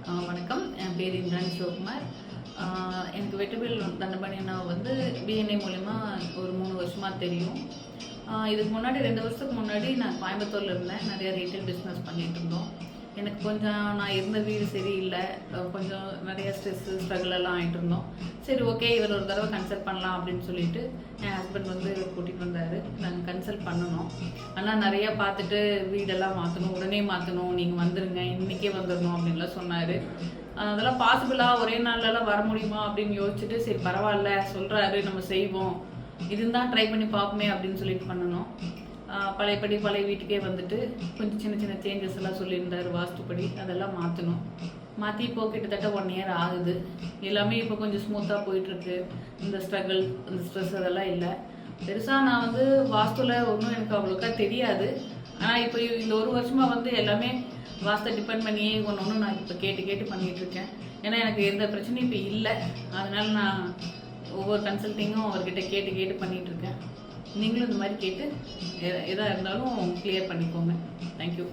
வணக்கம். என் பேர் இந்திராணி சிவகுமார். எனக்கு வெற்றிவேல் தண்டபாணி அண்ணா பிஎன்ஐ மூலயமா ஒரு 3 வருஷமா தெரியும். இதுக்கு முன்னாடி 2 வருஷத்துக்கு முன்னாடி நான் கோயம்புத்தூர்ல இருந்தேன். நிறைய ரீட்டைல் பிஸ்னஸ் பண்ணிட்டு இருந்தோம். எனக்கு கொஞ்சம் நான் இருந்த வீடு சரியில்லை, கொஞ்சம் நிறைய ஸ்ட்ரகிள் எல்லாம் ஆகிட்டு இருந்தோம். சரி, ஓகே, இவர் ஒரு தடவை கன்சல்ட் பண்ணலாம் அப்படின்னு சொல்லிட்டு என் ஹஸ்பண்ட் கூட்டிகிட்டு வந்தார். நாங்கள் கன்சல்ட் பண்ணணும். ஆனால் நிறையா பார்த்துட்டு வீடெல்லாம் மாற்றணும், உடனே மாற்றணும், நீங்கள் வந்துடுங்க, இன்றைக்கே வந்துடணும் அப்படின்லாம் சொன்னார். அதெல்லாம் பாசிபிளாக ஒரே நாள்லலாம் வர முடியுமா அப்படின்னு யோசிச்சுட்டு, சரி பரவாயில்ல சொல்கிறாரு, நம்ம செய்வோம், இதுதான் ட்ரை பண்ணி பார்ப்போமே அப்படின்னு சொல்லிட்டு பண்ணணும். பழைய வீட்டுக்கே கொஞ்சம் சின்ன சின்ன சேஞ்சஸ் எல்லாம் சொல்லியிருந்தார். வாஸ்துப்படி அதெல்லாம் மாற்றணும். மாற்றி இப்போ கிட்டத்தட்ட 1 இயர் ஆகுது. எல்லாமே இப்போ கொஞ்சம் ஸ்மூத்தாக போயிட்டுருக்கு. இந்த ஸ்ட்ரகிள், இந்த ஸ்ட்ரெஸ் அதெல்லாம் இல்லை. பெருசாக நான் வாஸ்துவில் ஒன்றும் எனக்கு அவ்வளோக்கா தெரியாது. ஆனால் இப்போ இந்த 1 வருஷமாக எல்லாமே வாஸ்தை டிபெண்ட் பண்ணியே ஒன்று நான் இப்போ கேட்டு பண்ணிகிட்ருக்கேன். ஏன்னா எனக்கு எந்த பிரச்சனையும் இப்போ இல்லை. அதனால நான் ஒவ்வொரு கன்சல்ட்டிங்கும் அவர்கிட்ட கேட்டு பண்ணிகிட்ருக்கேன். நீங்களும் இந்த மாதிரி கேட்டு எதாக இருந்தாலும் கிளியர் பண்ணிக்கோங்க. தேங்க்யூ.